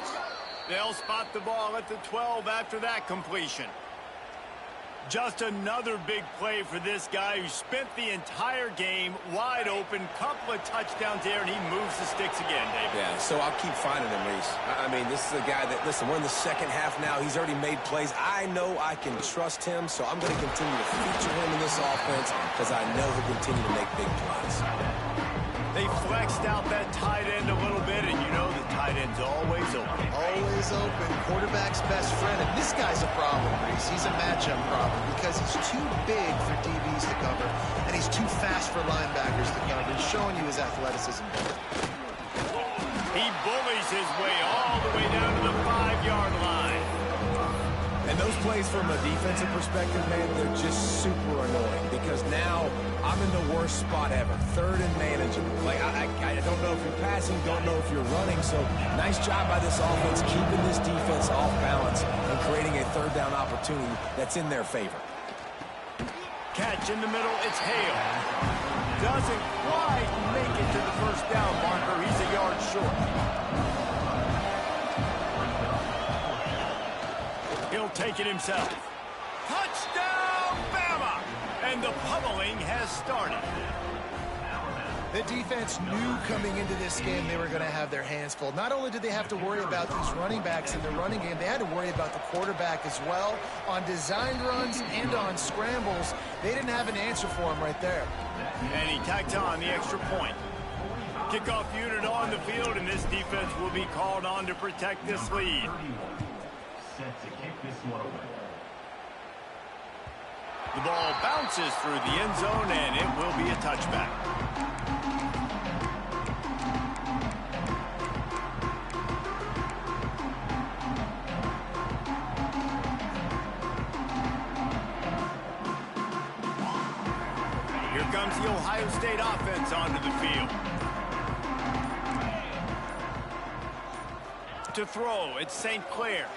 They'll spot the ball at the 12 after that completion. Just another big play for this guy who spent the entire game wide open. Couple of touchdowns there, and he moves the sticks again, David. Yeah, so I'll keep finding him, Reese. I mean, this is a guy that, listen, we're in the second half now. He's already made plays. I know I can trust him, so I'm going to continue to feature him in this offense because I know he'll continue to make big plays. They flexed out that tight end a little bit, and you know the tight end's always open. Always open. Quarterback's best friend. And this guy's a problem, Reese. He's a matchup problem because he's too big for DBs to cover, and he's too fast for linebackers to cover. He's showing you his athleticism. He bullies his way all the way down to the 5-yard line. And those plays from a defensive perspective, man, they're just super annoying because now I'm in the worst spot ever. 3rd and manageable. Like, I don't know if you're passing, don't know if you're running. So nice job by this offense keeping this defense off balance and creating a 3rd down opportunity that's in their favor. Catch in the middle, it's Hale. Doesn't quite make it to the 1st down marker. He's a yard short. He'll take it himself. Touchdown, Bama! And the pummeling has started. The defense knew coming into this game they were going to have their hands full. Not only did they have to worry about these running backs in the running game, they had to worry about the quarterback as well. On designed runs and on scrambles, they didn't have an answer for him right there. And he tacked on the extra point. Kickoff unit on the field, and this defense will be called on to protect this lead. Set to kick this one away. The ball bounces through the end zone, and it will be a touchback. Here comes the Ohio State offense onto the field. To throw, it's St. Clair.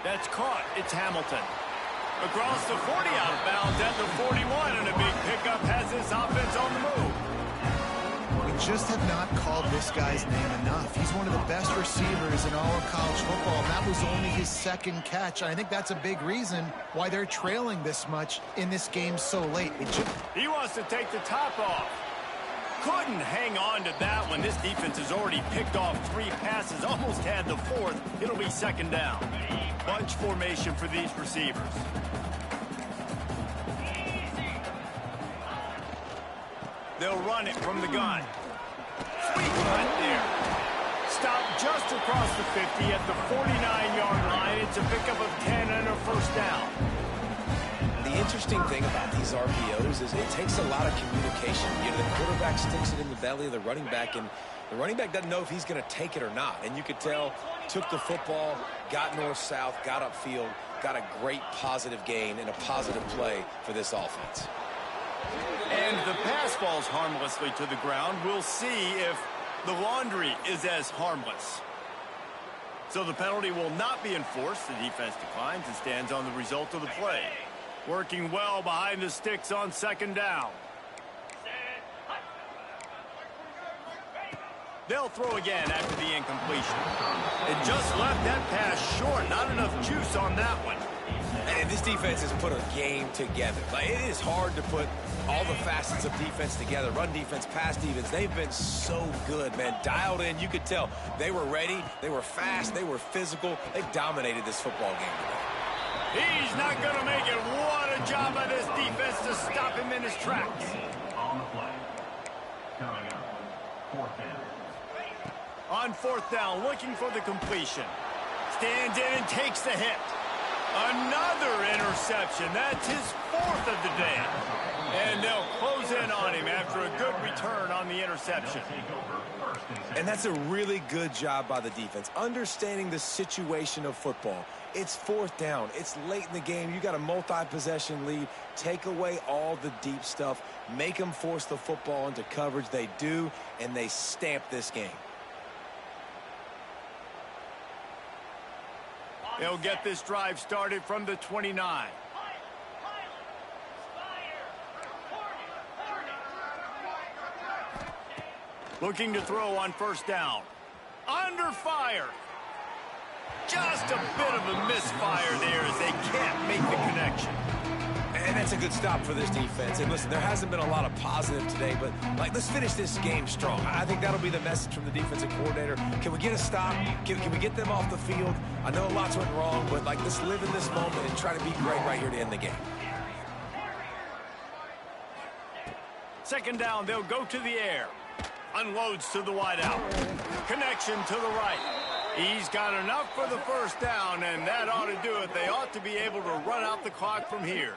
That's caught. It's Hamilton. Across the 40, out of bounds at the 41, and a big pickup has this offense on the move. We just have not called this guy's name enough. He's one of the best receivers in all of college football, and that was only his 2nd catch. And I think that's a big reason why they're trailing this much in this game so late. He wants to take the top off. Couldn't hang on to that one. This defense has already picked off 3 passes, almost had the 4th. It'll be 2nd down. Bunch formation for these receivers. They'll run it from the gun. Sweet cut there. Stopped just across the 50 at the 49-yard line. It's a pickup of 10 and a 1st down. The interesting thing about these RPOs is it takes a lot of communication. You know, the quarterback sticks it in the belly of the running back, and the running back doesn't know if he's going to take it or not. And you could tell, took the football, got north-south, got upfield, got a great positive gain and a positive play for this offense. And the pass falls harmlessly to the ground. We'll see if the laundry is as harmless. So the penalty will not be enforced. The defense declines and stands on the result of the play. Working well behind the sticks on 2nd down. They'll throw again after the incompletion. It just left that pass short. Not enough juice on that one. And this defense has put a game together. Like, it is hard to put all the facets of defense together. Run defense, pass defense. They've been so good, man. Dialed in. You could tell they were ready. They were fast. They were physical. They dominated this football game today. He's not going to make it. What a job by this defense to stop him in his tracks. On the play. Coming up. Fourth down. On fourth down, looking for the completion. Stands in and takes the hit. Another interception. That's his fourth of the day. And they'll close in on him after a good return on the interception. And that's a really good job by the defense, understanding the situation of football. It's fourth down. It's late in the game. You got a multi-possession lead. Take away all the deep stuff. Make them force the football into coverage. They do, and they stamp this game. They'll get this drive started from the 29. Looking to throw on first down. Under fire. Just a bit of a misfire there as they can't make the connection. And that's a good stop for this defense. And listen, there hasn't been a lot of positive today, but let's finish this game strong. I think that'll be the message from the defensive coordinator. Can we get a stop? Can we get them off the field? I know lots went wrong, but let's live in this moment and try to be great right here to end the game. Second down, they'll go to the air. Unloads to the wideout. Connection to the right. He's got enough for the first down, and that ought to do it. They ought to be able to run out the clock from here.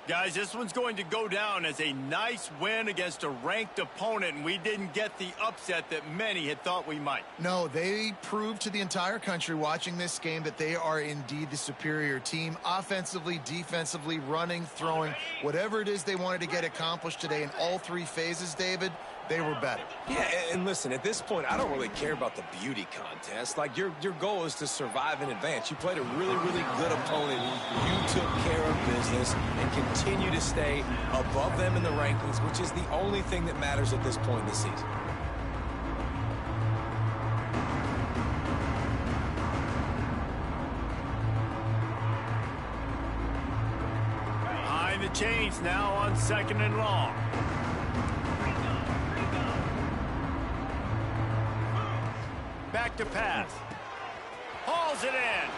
Guys, this one's going to go down as a nice win against a ranked opponent, and we didn't get the upset that many had thought we might. No, they proved to the entire country watching this game that they are indeed the superior team. Offensively, defensively, running, throwing, whatever it is they wanted to get accomplished today in all three phases, David, they were better. Yeah, and listen, at this point, I don't really care about the beauty contest. Your goal is to survive and advance. You played a really, really good opponent. You took care of business and continue to stay above them in the rankings, which is the only thing that matters at this point in the season. Behind the chains now on second and long. Back to pass. Hauls it in.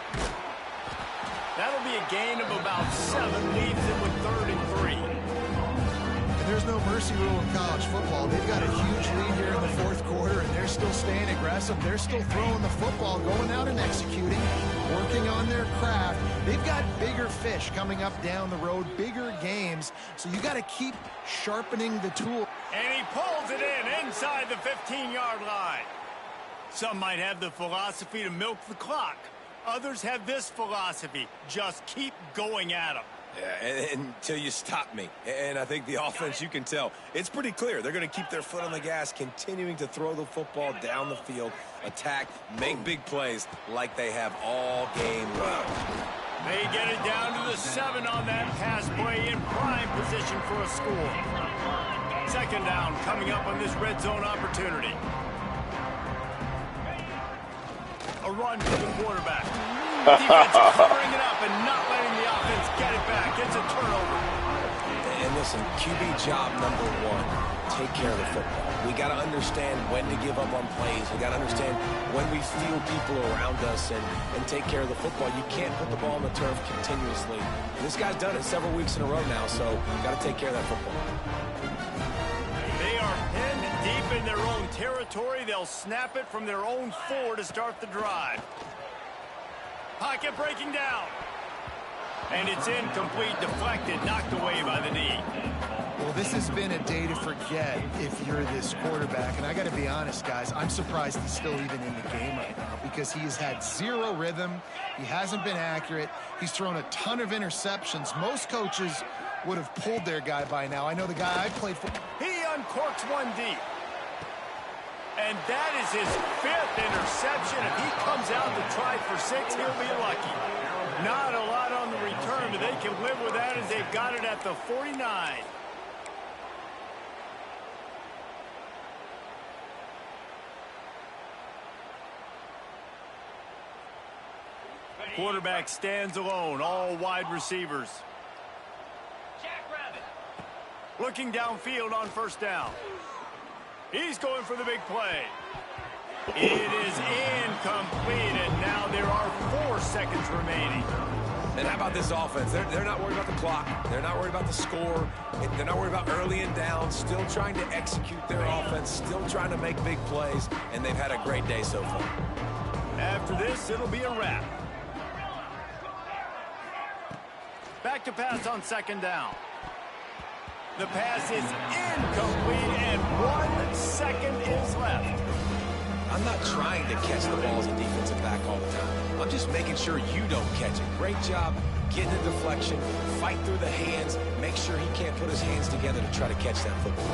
That'll be a gain of about 7. Leaves it with 3rd and 3. And there's no mercy rule in college football. They've got a huge lead here in the fourth quarter, and they're still staying aggressive. They're still throwing the football, going out and executing, working on their craft. They've got bigger fish coming up down the road, bigger games, so you got to keep sharpening the tool. And he pulls it in inside the 15-yard line. Some might have the philosophy to milk the clock. Others have this philosophy: just keep going at them. Yeah, until you stop me. And I think the offense, you can tell, it's pretty clear. They're going to keep their foot on the gas, continuing to throw the football down the field, attack, make big plays like they have all game long. They get it down to the 7 on that pass play, in prime position for a score. Second down coming up on this red zone opportunity. A run for the quarterback. Defense covering it up and not letting the offense get it back. It's a turnover. And listen, QB job number 1, take care of the football. We got to understand when to give up on plays. We got to understand when we feel people around us and take care of the football. You can't put the ball on the turf continuously. And this guy's done it several weeks in a row now, so got to take care of that football. They are pinned deep in their own territory. They'll snap it from their own 4 to start the drive. Pocket breaking down. And it's incomplete, deflected, knocked away by the knee. Well, this has been a day to forget if you're this quarterback. And I got to be honest, guys, I'm surprised he's still even in the game right now because he has had 0 rhythm. He hasn't been accurate. He's thrown a ton of interceptions. Most coaches would have pulled their guy by now. I know the guy I played for. He uncorks one deep. And that is his 5th interception. If he comes out to try for 6, he'll be lucky. Not a lot on the return, but they can live with that as they've got it at the 49. Quarterback stands alone, all wide receivers. Looking downfield on first down. He's going for the big play. It is incomplete, and now there are 4 seconds remaining. And how about this offense? They're not worried about the clock. They're not worried about the score. They're not worried about early and down. Still trying to execute their offense. Still trying to make big plays. And they've had a great day so far. After this, it'll be a wrap. Back to pass on second down. The pass is incomplete, and 1 second is left. I'm not trying to catch the ball as a defensive back all the time. I'm just making sure you don't catch it. Great job getting the deflection, fight through the hands, make sure he can't put his hands together to try to catch that football.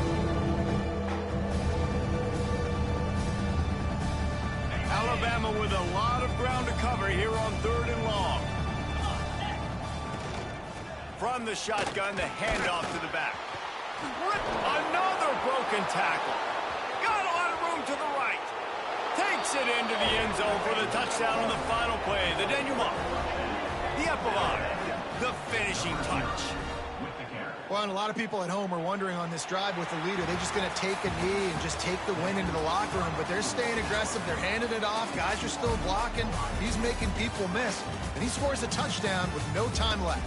Alabama with a lot of ground to cover here on 3rd and long. From the shotgun, the handoff to the back. Another broken tackle. Got a lot of room to the right. Takes it into the end zone for the touchdown on the final play. The denouement. The epilogue. The finishing touch. Well, and a lot of people at home are wondering on this drive with the lead, are they just going to take a knee and just take the win into the locker room? But they're staying aggressive. They're handing it off. Guys are still blocking. He's making people miss. And he scores a touchdown with no time left.